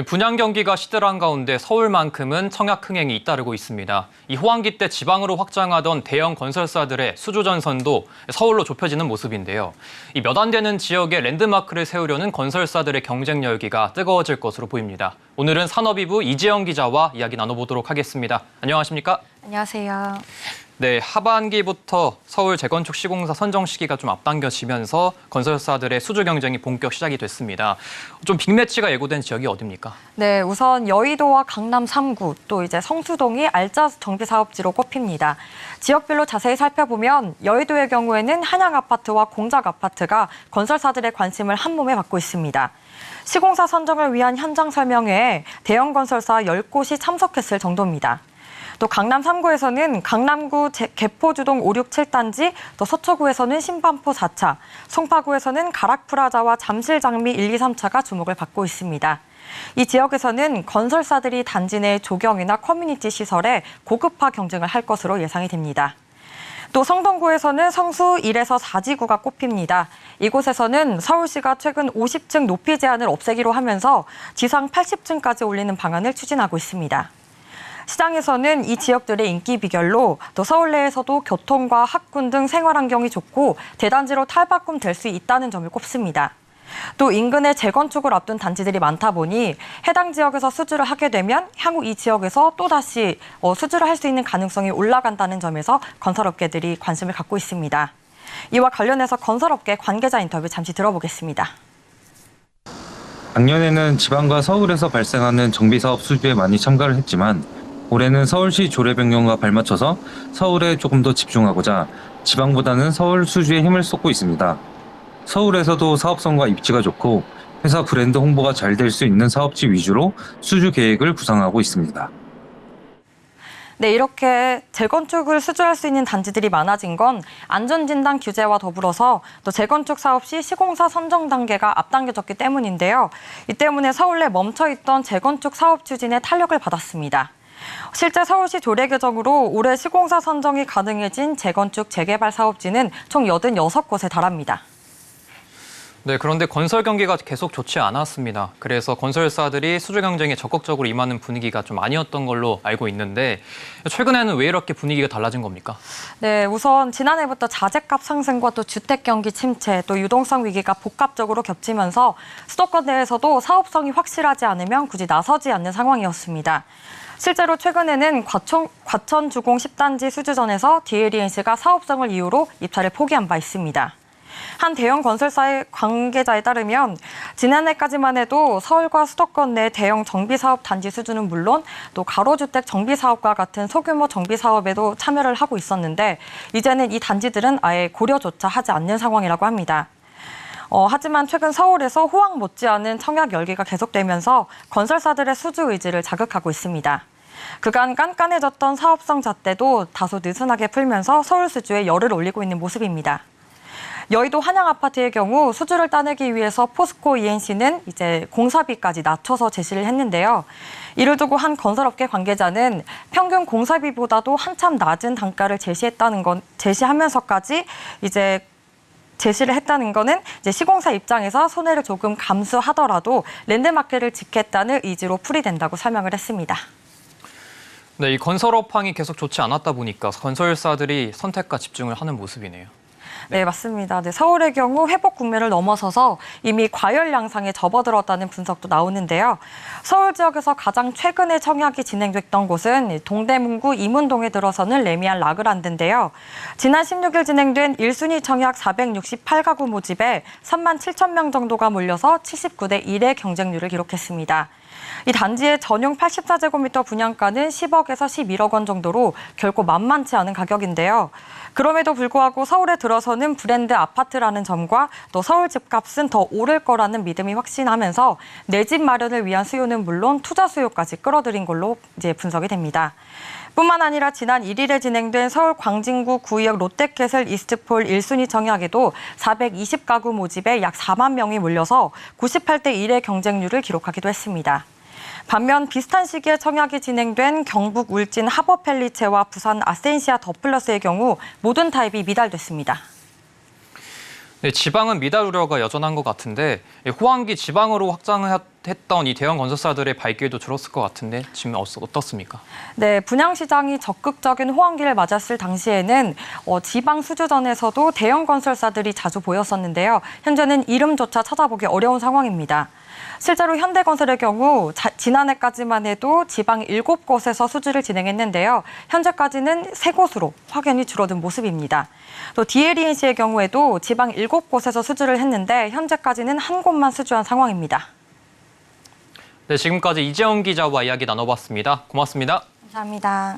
분양 경기가 시들한 가운데 서울만큼은 청약 흥행이 잇따르고 있습니다. 이 호황기 때 지방으로 확장하던 대형 건설사들의 수주 전선도 서울로 좁혀지는 모습인데요. 이 몇 안 되는 지역에 랜드마크를 세우려는 건설사들의 경쟁 열기가 뜨거워질 것으로 보입니다. 오늘은 산업이부 이재영 기자와 이야기 나눠보도록 하겠습니다. 안녕하십니까? 안녕하세요. 네, 하반기부터 서울 재건축 시공사 선정 시기가 좀 앞당겨지면서 건설사들의 수주 경쟁이 본격 시작이 됐습니다. 좀 빅매치가 예고된 지역이 어디입니까? 네, 우선 여의도와 강남 3구, 또 이제 성수동이 알짜 정비 사업지로 꼽힙니다. 지역별로 자세히 살펴보면 여의도의 경우에는 한양 아파트와 공작 아파트가 건설사들의 관심을 한몸에 받고 있습니다. 시공사 선정을 위한 현장 설명회에 대형 건설사 10곳이 참석했을 정도입니다. 또 강남 3구에서는 강남구 개포주동 5, 6, 7단지, 또 서초구에서는 신반포 4차, 송파구에서는 가락프라자와 잠실장미 1, 2, 3차가 주목을 받고 있습니다. 이 지역에서는 건설사들이 단지 내 조경이나 커뮤니티 시설에 고급화 경쟁을 할 것으로 예상이 됩니다. 또 성동구에서는 성수 1에서 4지구가 꼽힙니다. 이곳에서는 서울시가 최근 50층 높이 제한을 없애기로 하면서 지상 80층까지 올리는 방안을 추진하고 있습니다. 시장에서는 이 지역들의 인기 비결로 또 서울 내에서도 교통과 학군 등 생활 환경이 좋고 대단지로 탈바꿈 될 수 있다는 점을 꼽습니다. 또 인근에 재건축을 앞둔 단지들이 많다 보니 해당 지역에서 수주를 하게 되면 향후 이 지역에서 또다시 수주를 할 수 있는 가능성이 올라간다는 점에서 건설업계들이 관심을 갖고 있습니다. 이와 관련해서 건설업계 관계자 인터뷰 잠시 들어보겠습니다. 작년에는 지방과 서울에서 발생하는 정비사업 수주에 많이 참가를 했지만 올해는 서울시 조례 변경과 발맞춰서 서울에 조금 더 집중하고자 지방보다는 서울 수주에 힘을 쏟고 있습니다. 서울에서도 사업성과 입지가 좋고 회사 브랜드 홍보가 잘 될 수 있는 사업지 위주로 수주 계획을 구상하고 있습니다. 네, 이렇게 재건축을 수주할 수 있는 단지들이 많아진 건 안전진단 규제와 더불어서 또 재건축 사업 시 시공사 선정 단계가 앞당겨졌기 때문인데요. 이 때문에 서울 내 멈춰있던 재건축 사업 추진에 탄력을 받았습니다. 실제 서울시 조례 개정으로 올해 시공사 선정이 가능해진 재건축 재개발 사업지는 총 86곳에 달합니다. 네, 그런데 건설 경기가 계속 좋지 않았습니다. 그래서 건설사들이 수주 경쟁에 적극적으로 임하는 분위기가 좀 아니었던 걸로 알고 있는데 최근에는 왜 이렇게 분위기가 달라진 겁니까? 네, 우선 지난해부터 자재값 상승과 또 주택 경기 침체, 또 유동성 위기가 복합적으로 겹치면서 수도권 내에서도 사업성이 확실하지 않으면 굳이 나서지 않는 상황이었습니다. 실제로 최근에는 과천 주공 10단지 수주전에서 DLENC가 사업성을 이유로 입찰을 포기한 바 있습니다. 한 대형 건설사의 관계자에 따르면 지난해까지만 해도 서울과 수도권 내 대형 정비사업 단지 수주는 물론 또 가로주택 정비사업과 같은 소규모 정비사업에도 참여를 하고 있었는데 이제는 이 단지들은 아예 고려조차 하지 않는 상황이라고 합니다. 하지만 최근 서울에서 호황 못지않은 청약 열기가 계속되면서 건설사들의 수주 의지를 자극하고 있습니다. 그간 깐깐해졌던 사업성 잣대도 다소 느슨하게 풀면서 서울 수주에 열을 올리고 있는 모습입니다. 여의도 한양 아파트의 경우 수주를 따내기 위해서 포스코 ENC는 이제 공사비까지 낮춰서 제시를 했는데요. 이를 두고 한 건설업계 관계자는 평균 공사비보다도 한참 낮은 단가를 제시하면서까지 이제 제시를 했다는 거는 이제 시공사 입장에서 손해를 조금 감수하더라도 랜드마크를 지켰다는 의지로 풀이된다고 설명을 했습니다. 네, 이 건설 업황이 계속 좋지 않았다 보니까 건설사들이 선택과 집중을 하는 모습이네요. 네, 맞습니다. 네, 서울의 경우 회복 국면을 넘어서서 이미 과열 양상에 접어들었다는 분석도 나오는데요. 서울 지역에서 가장 최근에 청약이 진행됐던 곳은 동대문구 이문동에 들어서는 레미안 라그란드인데요. 지난 16일 진행된 1순위 청약 468가구 모집에 3만 7천 명 정도가 몰려서 79대 1의 경쟁률을 기록했습니다. 이 단지의 전용 84제곱미터 분양가는 10억에서 11억 원 정도로 결코 만만치 않은 가격인데요. 그럼에도 불구하고 서울에 들어서는 브랜드 아파트라는 점과 또 서울 집값은 더 오를 거라는 믿음이 확신하면서 내 집 마련을 위한 수요는 물론 투자 수요까지 끌어들인 걸로 이제 분석이 됩니다. 뿐만 아니라 지난 1일에 진행된 서울 광진구 구의역 롯데캐슬 이스트폴 1순위 청약에도 420가구 모집에 약 4만 명이 몰려서 98대 1의 경쟁률을 기록하기도 했습니다. 반면 비슷한 시기에 청약이 진행된 경북 울진 하버펠리체와 부산 아센시아 더 플러스의 경우 모든 타입이 미달됐습니다. 네, 지방은 미달 우려가 여전한 것 같은데 호황기 지방으로 확장될 했던 이 대형 건설사들의 발길도 줄었을 것 같은데 지금 어떻습니까? 네, 분양시장이 적극적인 호황기를 맞았을 당시에는 지방 수주전에서도 대형 건설사들이 자주 보였었는데요. 현재는 이름조차 찾아보기 어려운 상황입니다. 실제로 현대건설의 경우 지난해까지만 해도 지방 7곳에서 수주를 진행했는데요. 현재까지는 3곳으로 확연히 줄어든 모습입니다. 또 DLENC의 경우에도 지방 7곳에서 수주를 했는데 현재까지는 1곳만 수주한 상황입니다. 네, 지금까지 이재영 기자와 이야기 나눠봤습니다. 고맙습니다. 감사합니다.